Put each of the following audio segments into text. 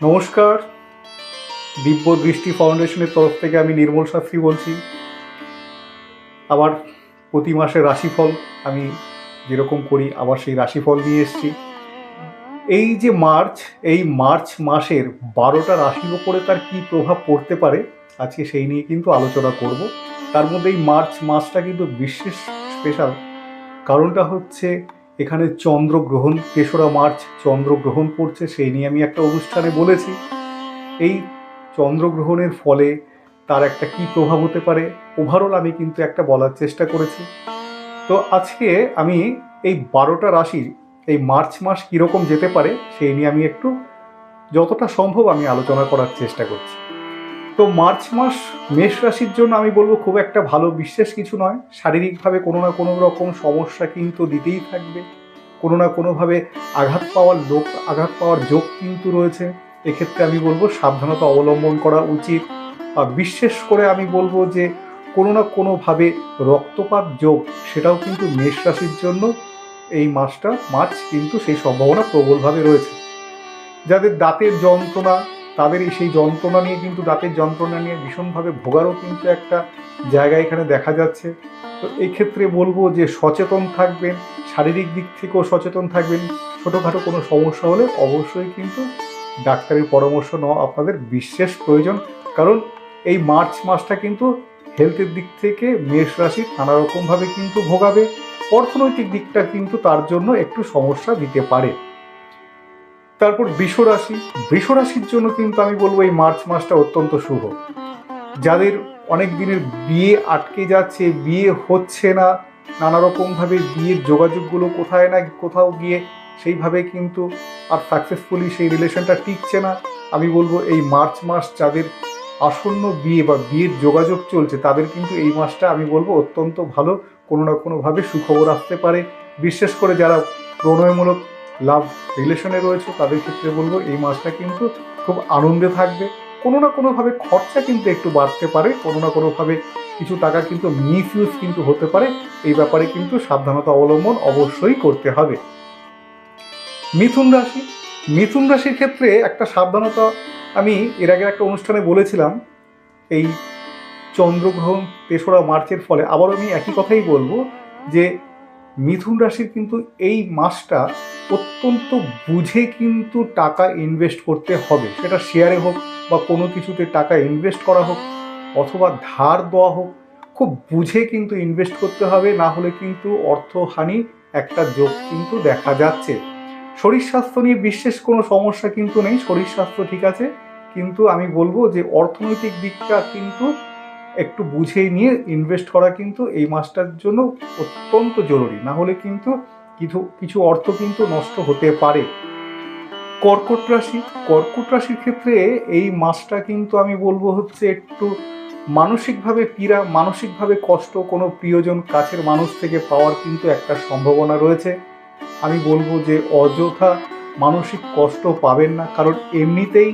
নমস্কার, দিব্য দৃষ্টি ফাউন্ডেশনের তরফ থেকে আমি নির্মল শাস্ত্রী বলছি। আবার প্রতি মাসে রাশিফল আমি যেরকম করি আবার সেই রাশিফল নিয়ে এসেছি। এই যে এই মার্চ মাসের 12টা রাশির ওপরে তার কী প্রভাব পড়তে পারে আজকে সেই নিয়ে কিন্তু আলোচনা করব। তার মধ্যে এই মার্চ মাসটা কিন্তু বিশেষ স্পেশাল। কারণটা হচ্ছে এখানে চন্দ্রগ্রহণ, 3রা মার্চ চন্দ্রগ্রহণ পড়ছে, সেই নিয়ে আমি একটা অনুষ্ঠানে বলেছি। এই চন্দ্রগ্রহণের ফলে তার একটা কী প্রভাব হতে পারে ওভারঅল আমি কিন্তু একটা বলার চেষ্টা করেছি। তো আজকে আমি এই 12টা রাশির এই মার্চ মাস কীরকম যেতে পারে সেই নিয়ে আমি একটু যতটা সম্ভব আমি আলোচনা করার চেষ্টা করছি। তো মার্চ মাস মেষ রাশির জন্য আমি বলবো খুব একটা ভালো বিশেষ কিছু নয়। শারীরিকভাবে কোনো না কোনো রকম সমস্যা কিন্তু দিতেই থাকবে, কোনো না কোনোভাবে আঘাত পাওয়ার যোগ কিন্তু রয়েছে। এক্ষেত্রে আমি বলবো সাবধানতা অবলম্বন করা উচিত। আর বিশেষ করে আমি বলবো যে কোনো না কোনোভাবে রক্তপাত যোগ সেটাও কিন্তু মেষ রাশির জন্য এই মার্চ কিন্তু সেই সম্ভাবনা প্রবলভাবে রয়েছে। যাদের দাঁতের যন্ত্রণা তাদের সেই যন্ত্রণা নিয়ে কিন্তু দাঁতের যন্ত্রণা নিয়ে ভীষণভাবে ভোগারও কিন্তু একটা জায়গা এখানে দেখা যাচ্ছে। তো এই ক্ষেত্রে বলবো যে সচেতন থাকবেন, শারীরিক দিক থেকেও সচেতন থাকবেন। ছোটোখাটো কোনো সমস্যা হলে অবশ্যই কিন্তু ডাক্তারের পরামর্শ নেওয়া আপনাদের বিশেষ প্রয়োজন। কারণ এই মার্চ মাসটা কিন্তু হেলথের দিক থেকে মেষ রাশি নানা রকমভাবে কিন্তু ভোগাবে। অর্থনৈতিক দিকটা কিন্তু তার জন্য একটু সমস্যা দিতে পারে। তারপর বৃষ রাশির জন্য কিন্তু আমি বলবো এই মার্চ মাসটা অত্যন্ত শুভ। যাদের অনেক দিনের বিয়ে আটকে যাচ্ছে, বিয়ে হচ্ছে না, নানা রকমভাবে বিয়ের যোগাযোগগুলো কোথায় না কোথাও গিয়ে সেইভাবে কিন্তু আর সাকসেসফুলি সেই রিলেশনটা টিকছে না, আমি বলবো এই মার্চ মাস যাদের আসন্ন বিয়ে বা বিয়ের যোগাযোগ চলছে তাদের কিন্তু এই মাসটা আমি বলবো অত্যন্ত ভালো। কোনো না কোনোভাবে সুখবর আসতে পারে। বিশেষ করে যারা প্রণয়মূলক লাভ রিলেশনে রয়েছে তাদের ক্ষেত্রে বলবো এই মাসটা কিন্তু খুব আনন্দে থাকবে। কোনো না কোনোভাবে খরচা কিন্তু একটু বাড়তে পারে, কোনো না কোনোভাবে কিছু টাকা কিন্তু মিসইউজ কিন্তু হতে পারে। এই ব্যাপারে কিন্তু সাবধানতা অবলম্বন অবশ্যই করতে হবে। মিথুন রাশির ক্ষেত্রে একটা সাবধানতা আমি এর আগে একটা অনুষ্ঠানে বলেছিলাম। এই চন্দ্রগ্রহণ 3রা মার্চের ফলে আবার আমি একই কথাই বলবো যে মিথুন রাশির কিন্তু এই মাসটা অত্যন্ত বুঝে কিন্তু টাকা ইনভেস্ট করতে হবে। সেটা শেয়ারে হোক বা কোনো কিছুতে টাকা ইনভেস্ট করা হোক অথবা ধার দেওয়া হোক, খুব বুঝে কিন্তু ইনভেস্ট করতে হবে, না হলে কিন্তু অর্থহানি একটা যোগ কিন্তু দেখা যাচ্ছে। শরীর স্বাস্থ্য নিয়ে বিশেষ কোনো সমস্যা কিন্তু নেই, শরীর স্বাস্থ্য ঠিক আছে, কিন্তু আমি বলবো যে অর্থনৈতিক দিকটা কিন্তু একটু বুঝে নিয়ে ইনভেস্ট করা কিন্তু এই মাসটার জন্য অত্যন্ত জরুরি, না হলে কিন্তু কিছু অর্থ কিন্তু নষ্ট হতে পারে। কর্কট রাশির ক্ষেত্রে এই মাসটা কিন্তু আমি বলবো হচ্ছে একটু মানসিকভাবে পীড়া, মানসিকভাবে কষ্ট কোনো প্রিয়জন কাছের মানুষ থেকে পাওয়ার কিন্তু একটা সম্ভাবনা রয়েছে। আমি বলবো যে অযথা মানসিক কষ্ট পাবেন না, কারণ এমনিতেই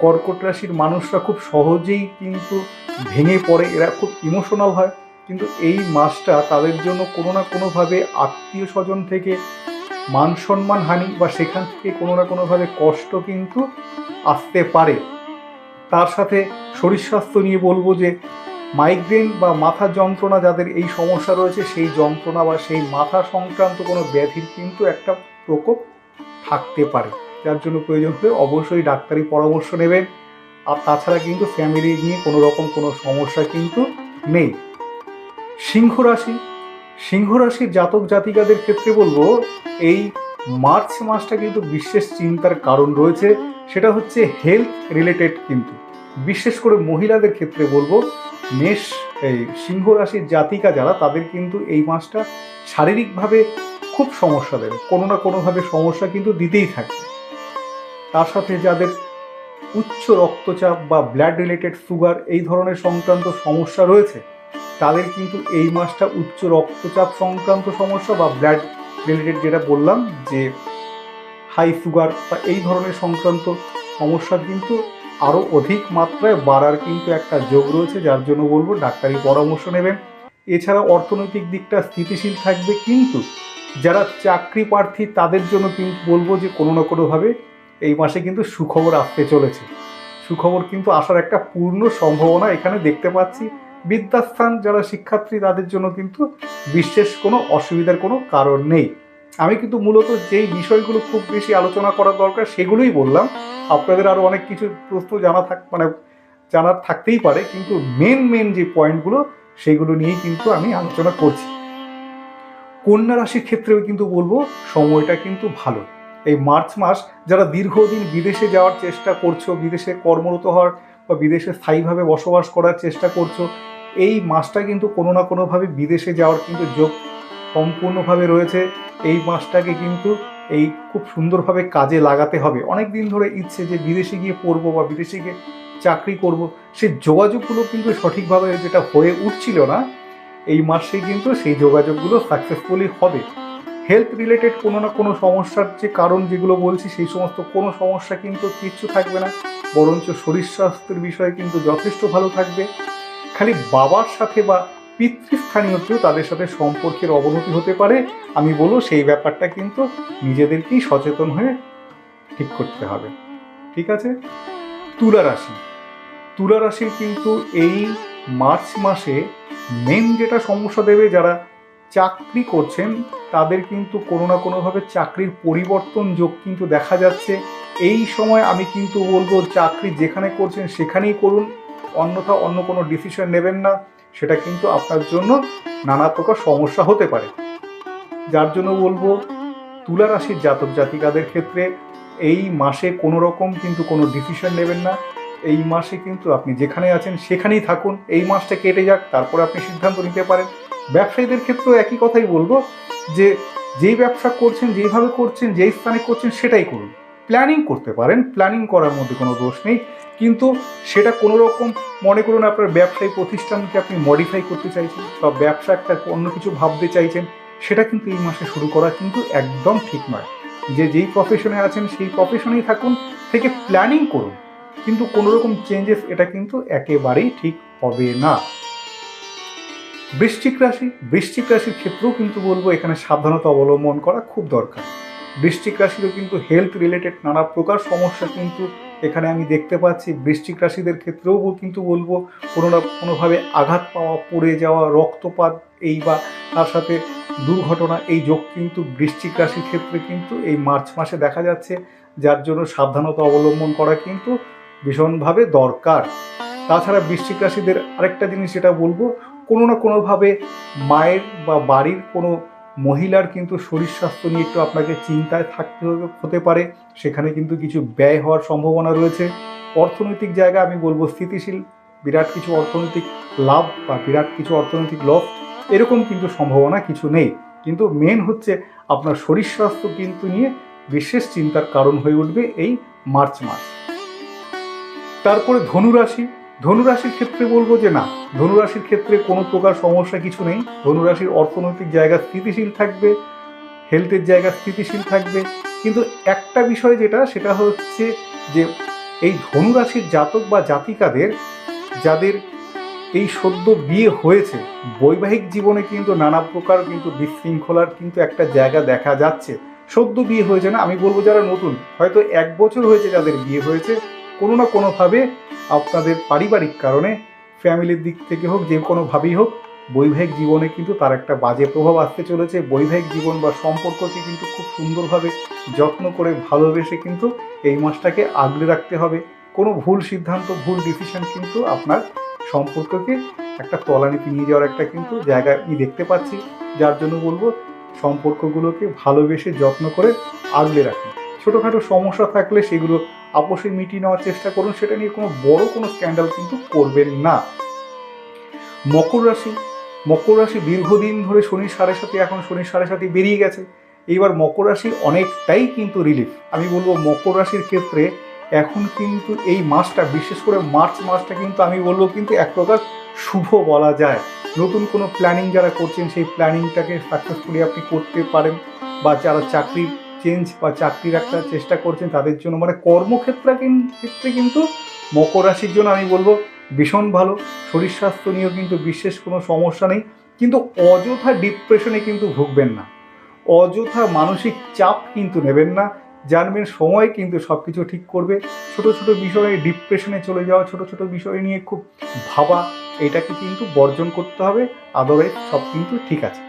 কর্কট রাশির মানুষরা খুব সহজেই কিন্তু ভেঙে পড়ে, এরা খুব ইমোশনাল হয়। কিন্তু এই মাসটা তাদের জন্য কোনো না কোনোভাবে আত্মীয় স্বজন থেকে মান সম্মান হানি বা সেখান থেকে কোনো না কোনোভাবে কষ্ট কিন্তু আসতে পারে। তার সাথে শরীর স্বাস্থ্য নিয়ে বলবো যে মাইগ্রেন বা মাথা যন্ত্রণা যাদের এই সমস্যা রয়েছে সেই যন্ত্রণা বা সেই মাথা সংক্রান্ত কোনো ব্যাধির কিন্তু একটা প্রকোপ থাকতে পারে, যার জন্য প্রয়োজন হলে অবশ্যই ডাক্তারি পরামর্শ নেবেন। আর তাছাড়া কিন্তু ফ্যামিলি নিয়ে কোনো রকম কোনো সমস্যা কিন্তু নেই। সিংহ রাশির জাতক জাতিকাদের ক্ষেত্রে বলবো এই মার্চ মাসটা কিন্তু বিশেষ চিন্তার কারণ রয়েছে, সেটা হচ্ছে হেলথ রিলেটেড। কিন্তু বিশেষ করে মহিলাদের ক্ষেত্রে বলবো সিংহ রাশির জাতিকা যারা তাদের কিন্তু এই মাসটা শারীরিকভাবে খুব সমস্যা দেবে, কোনো না কোনোভাবে সমস্যা কিন্তু দিতেই থাকবে। তার সাথে যাদের উচ্চ রক্তচাপ বা ব্লাড রিলেটেড সুগার এই ধরনের সংক্রান্ত সমস্যা রয়েছে তাদের কিন্তু এই মাসটা উচ্চ রক্তচাপ সংক্রান্ত সমস্যা বা ব্লাড রিলেটেড যেটা বললাম যে হাই সুগার বা এই ধরনের সংক্রান্ত সমস্যা কিন্তু আরও অধিক মাত্রায় বাড়ার কিন্তু একটা যোগ রয়েছে, যার জন্য বলবো ডাক্তারি পরামর্শ নেবেন। এছাড়া অর্থনৈতিক দিকটা স্থিতিশীল থাকবে, কিন্তু যারা চাকরি প্রার্থী তাদের জন্য কিন্তু বলবো যে কোনো না কোনোভাবে এই মাসে কিন্তু সুখবর আসতে চলেছে। সুখবর কিন্তু আসার একটা পূর্ণ সম্ভাবনা এখানে দেখতে পাচ্ছি। বিদ্যাস্থান যারা শিক্ষার্থী তাদের জন্য কিন্তু বিশেষ কোনো অসুবিধার কোনো কারণ নেই। আমি কিন্তু মূলত যেই বিষয়গুলো খুব বেশি আলোচনা করার দরকার সেগুলোই বললাম। আপনাদের আরও অনেক কিছু প্রশ্ন জানার থাকতেই পারে, কিন্তু মেন যে পয়েন্টগুলো সেগুলো নিয়েই কিন্তু আমি আলোচনা করছি। কন্যা রাশির ক্ষেত্রেও কিন্তু বলবো সময়টা কিন্তু ভালো। এই মার্চ মাস যারা দীর্ঘদিন বিদেশে যাওয়ার চেষ্টা করছো, বিদেশে কর্মরত হওয়ার বা বিদেশে স্থায়ীভাবে বসবাস করার চেষ্টা করছো, এই মাসটা কিন্তু কোনো না কোনোভাবে বিদেশে যাওয়ার কিন্তু যোগ সম্পূর্ণভাবে রয়েছে। এই মাসটাকে কিন্তু এই খুব সুন্দরভাবে কাজে লাগাতে হবে। অনেক দিন ধরে ইচ্ছে যে বিদেশে গিয়ে পড়বো বা বিদেশে গিয়ে চাকরি করব, সেই যোগাযোগগুলো কিন্তু সঠিকভাবে যেটা হয়ে উঠছিল না, এই মাসে কিন্তু সেই যোগাযোগগুলো সাকসেসফুলি হবে। হেলথ রিলেটেড কোনো না কোনো সমস্যার যে কারণ যেগুলো বলছি সেই সমস্ত কোনো সমস্যা কিন্তু কিচ্ছু থাকবে না, বরঞ্চ শরীর স্বাস্থ্যের বিষয়ে কিন্তু যথেষ্ট ভালো থাকবে। খালি বাবার সাথে বা পিতৃস্থানীয় কেউ তাদের সাথে সম্পর্কের অবনতি হতে পারে। আমি বলবো সেই ব্যাপারটা কিন্তু নিজেদেরকেই সচেতন হয়ে ঠিক করতে হবে। ঠিক আছে। তুলা রাশি, তুলা রাশির কিন্তু এই মার্চ মাসে মেন যেটা সমস্যা দেবে, যারা চাকরি করছেন তাদের কিন্তু কোনো না কোনোভাবে চাকরির পরিবর্তন যোগ কিন্তু দেখা যাচ্ছে। এই সময় আমি কিন্তু বলবো চাকরি যেখানে করছেন সেখানেই করুন, অন্যথা অন্য কোনো ডিসিশন নেবেন না। সেটা কিন্তু আপনার জন্য নানা প্রকার সমস্যা হতে পারে। যার জন্য বলবো তুলা রাশির জাতক জাতিকাদের ক্ষেত্রে এই মাসে কোনো রকম কিন্তু কোনো ডিসিশন নেবেন না। এই মাসে কিন্তু আপনি যেখানে আছেন সেখানেই থাকুন, এই মাসটা কেটে যাক, তারপরে আপনি সিদ্ধান্ত নিতে পারেন। ব্যবসায়ীদের ক্ষেত্রেও একই কথাই বলবো যে যেই ব্যবসা করছেন, যেইভাবে করছেন, যেই স্থানে করছেন সেটাই করুন। প্ল্যানিং করতে পারেন, প্ল্যানিং করার মধ্যে কোনো দোষ নেই, কিন্তু সেটা কোনো রকম মনে করুন আপনার ব্যবসায়ী প্রতিষ্ঠানকে আপনি মডিফাই করতে চাইছেন বা ব্যবসা একটা অন্য কিছু ভাবতে চাইছেন, সেটা কিন্তু এই মাসে শুরু করা কিন্তু একদম ঠিক নয়। যেই প্রফেশনে আছেন সেই প্রফেশনেই থাকুন, থেকে প্ল্যানিং করুন, কিন্তু কোনো রকম চেঞ্জেস এটা কিন্তু একেবারেই ঠিক হবে না। বৃশ্চিক রাশির ক্ষেত্রেও কিন্তু বলবো এখানে সাবধানতা অবলম্বন করা খুব দরকার। বৃশ্চিক রাশিরও কিন্তু হেলথ রিলেটেড নানা প্রকার সমস্যা কিন্তু এখানে আমি দেখতে পাচ্ছি। বৃশ্চিক রাশিদের ক্ষেত্রেও কিন্তু বলবো কোনো না কোনোভাবে আঘাত পাওয়া, পড়ে যাওয়া, রক্তপাত, এই বা তার সাথে দুর্ঘটনা, এই যোগ কিন্তু বৃশ্চিক রাশির ক্ষেত্রে কিন্তু এই মার্চ মাসে দেখা যাচ্ছে। যার জন্য সাবধানতা অবলম্বন করা কিন্তু ভীষণভাবে দরকার। তাছাড়া বৃশ্চিক রাশিদের আরেকটা জিনিস যেটা বলবো, কোনো না কোনোভাবে মায়ের বা বাড়ির কোনো মহিলার কিন্তু শরীর স্বাস্থ্য নিয়ে একটু আপনাকে চিন্তায় থাকতে হতে পারে। সেখানে কিন্তু কিছু ব্যয় হওয়ার সম্ভাবনা রয়েছে। অর্থনৈতিক জায়গা আমি বলবো স্থিতিশীল, বিরাট কিছু অর্থনৈতিক লাভ বা বিরাট কিছু অর্থনৈতিক লস এরকম কিন্তু সম্ভাবনা কিছু নেই। কিন্তু মেন হচ্ছে আপনার শরীর স্বাস্থ্য কিন্তু নিয়ে বিশেষ চিন্তার কারণ হয়ে উঠবে এই মার্চ মাস। তারপরে ধনুরাশির ক্ষেত্রে বলবো যে না, ধনুরাশির ক্ষেত্রে কোনো প্রকার সমস্যা কিছু নেই। ধনুরাশির অর্থনৈতিক জায়গা স্থিতিশীল থাকবে, হেলথের জায়গা স্থিতিশীল থাকবে। কিন্তু একটা বিষয় সেটা হচ্ছে যে এই ধনুরাশির জাতক বা জাতিকাদের যাদের এই সদ্য বিয়ে হয়েছে, বৈবাহিক জীবনে কিন্তু নানা প্রকার কিন্তু বিশৃঙ্খলার কিন্তু একটা জায়গা দেখা যাচ্ছে। সদ্য বিয়ে হয়েছে না, আমি বলবো যারা নতুন, হয়তো 1 বছর হয়েছে যাদের বিয়ে হয়েছে, কোনো না কোনোভাবে আপনাদের পারিবারিক কারণে, ফ্যামিলির দিক থেকে হোক, যে কোনোভাবেই হোক, বৈবাহিক জীবনে কিন্তু তার একটা বাজে প্রভাব আসতে চলেছে। বৈবাহিক জীবন বা সম্পর্ককে কিন্তু খুব সুন্দরভাবে যত্ন করে ভালোবেসে কিন্তু এই মাসটাকে আগলে রাখতে হবে। কোনো ভুল সিদ্ধান্ত, ভুল ডিসিশন কিন্তু আপনার সম্পর্ককে একটা তলানিতে নিয়ে যাওয়ার একটা কিন্তু জায়গা আমি দেখতে পাচ্ছি। যার জন্য বলবো সম্পর্কগুলোকে ভালোবেসে যত্ন করে আগলে রাখুন। ছোটোখাটো সমস্যা থাকলে সেগুলো আপোষে মিটিয়ে নেওয়ার চেষ্টা করুন, সেটা নিয়ে কোনো বড় কোনো স্ক্যান্ডাল কিন্তু করবেন না। মকর রাশি দীর্ঘদিন ধরে শনির 7.5, এখন শনির 7.5 বেরিয়ে গেছে। এইবার মকর রাশি অনেকটাই কিন্তু রিলিফ। আমি বলবো মকর রাশির ক্ষেত্রে এখন কিন্তু এই মাসটা, বিশেষ করে মার্চ মাসটা কিন্তু আমি বলবো কিন্তু এক প্রকার শুভ বলা যায়। নতুন কোনো প্ল্যানিং যারা করছেন সেই প্ল্যানিংটাকে সাকসেসফুলি আপনি করতে পারেন, বা যারা চাকরির চেঞ্জ বা চাকরির একটা চেষ্টা করছেন তাদের জন্য, মানে কর্মক্ষেত্রে কিন্তু মকর রাশির জন্য আমি বলবো ভীষণ ভালো। শরীর স্বাস্থ্য নিয়েও কিন্তু বিশেষ কোনো সমস্যা নেই, কিন্তু অযথা ডিপ্রেশনে কিন্তু ভুগবেন না, অযথা মানসিক চাপ কিন্তু নেবেন না। জানবেন সময় কিন্তু সব কিছু ঠিক করবে। ছোট ছোট বিষয়ে ডিপ্রেশনে চলে যাওয়া, ছোট ছোট বিষয় নিয়ে খুব ভাবা, এটাকে কিন্তু বর্জন করতে হবে, আদারওয়াইজ সব কিন্তু ঠিক আছে।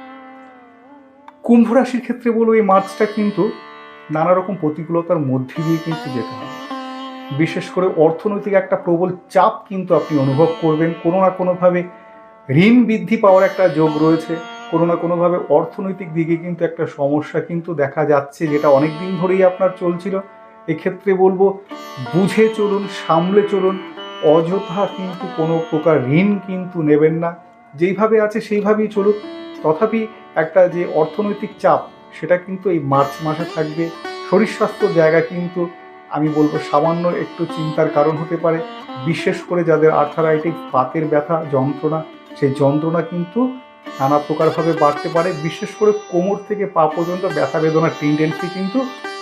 কুম্ভ রাশির ক্ষেত্রে বলবো এই মার্চটা কিন্তু নানা রকম প্রতিকূলতার মধ্যে দিয়ে কিন্তু যেতে হবে। বিশেষ করে অর্থনৈতিক একটা প্রবল চাপ কিন্তু আপনি অনুভব করবেন। কোনো না কোনোভাবে ঋণ বৃদ্ধি পাওয়ার একটা যোগ রয়েছে, কোনো না কোনোভাবে অর্থনৈতিক দিকে কিন্তু একটা সমস্যা কিন্তু দেখা যাচ্ছে, যেটা অনেক দিন ধরেই আপনার চলছিল। এক্ষেত্রে বলবো বুঝে চলুন, সামলে চলুন, অযথা কিন্তু কোনো প্রকার ঋণ কিন্তু নেবেন না, যেইভাবে আছে সেইভাবেই চলুন। তথাপি একটা যে অর্থনৈতিক চাপ সেটা কিন্তু এই মার্চ মাসে থাকবে। শরীর স্বাস্থ্যর জায়গা কিন্তু আমি বলবো সামান্য একটু চিন্তার কারণ হতে পারে। বিশেষ করে যাদের আর্থারাইটিস, বাতের ব্যথা যন্ত্রণা, সেই যন্ত্রণা কিন্তু নানা প্রকারভাবে বাড়তে পারে। বিশেষ করে কোমর থেকে পা পর্যন্ত ব্যথা বেদনার টেন্ডেন্সি কিন্তু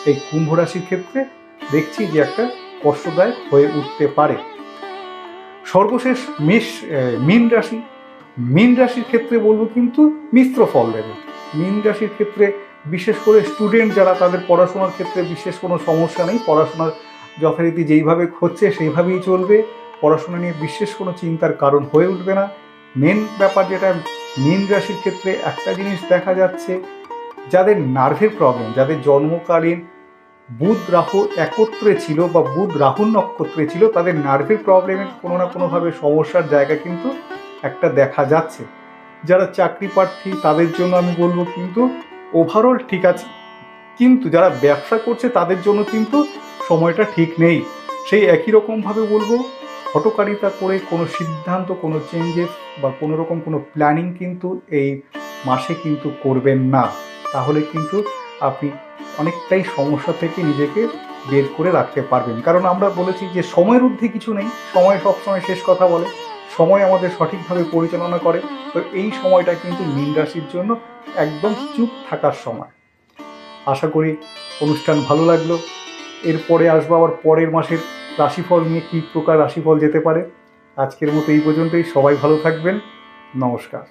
এই কুম্ভ রাশির ক্ষেত্রে দেখছি যে একটা কষ্টদায়ক হয়ে উঠতে পারে। সর্বশেষ মীন রাশি। মীন রাশির ক্ষেত্রে বলবো কিন্তু মিশ্র ফল দেবে। মীন রাশির ক্ষেত্রে বিশেষ করে স্টুডেন্ট যারা, তাদের পড়াশোনার ক্ষেত্রে বিশেষ কোনো সমস্যা নেই। পড়াশোনার যথারীতি যেইভাবে হচ্ছে সেইভাবেই চলবে। পড়াশোনা নিয়ে বিশেষ কোনো চিন্তার কারণ হয়ে উঠবে না। মেন ব্যাপার যেটা মীন রাশির ক্ষেত্রে একটা জিনিস দেখা যাচ্ছে, যাদের নার্ভের প্রবলেম, যাদের জন্মকালীন বুধ রাহু একত্রে ছিল বা বুধ রাহুর নক্ষত্রে ছিল, তাদের নার্ভের প্রবলেমের কোনো না কোনোভাবে সমস্যার জায়গা কিন্তু একটা দেখা যাচ্ছে। যারা চাকরি প্রার্থী তাদের জন্য আমি বলবো কিন্তু ওভারঅল ঠিক আছে, কিন্তু যারা ব্যবসা করছে তাদের জন্য কিন্তু সময়টা ঠিক নেই। সেই একই রকমভাবে বলবো হঠকারিতা করে কোনো সিদ্ধান্ত, কোনো চেঞ্জেস বা কোনো রকম কোনো প্ল্যানিং কিন্তু এই মাসে কিন্তু করবেন না। তাহলে কিন্তু আপনি অনেকটাই সমস্যা থেকে নিজেকে বের করে রাখতে পারবেন। কারণ আমরা বলেছি যে সময়ের ঊর্ধ্বে কিছু নেই, সময় সবসময় শেষ কথা বলে, সময় আমাদের সঠিকভাবে পরিচালনা করে। তো এই সময়টা কিন্তু মীন রাশির জন্য একদম চুপ থাকার সময়। আশা করি অনুষ্ঠান ভালো লাগলো। এরপরে আসবো আবার পরের মাসের রাশিফল নিয়ে, কী প্রকার রাশিফল যেতে পারে। আজকের মতো এই পর্যন্তই। সবাই ভালো থাকবেন। নমস্কার।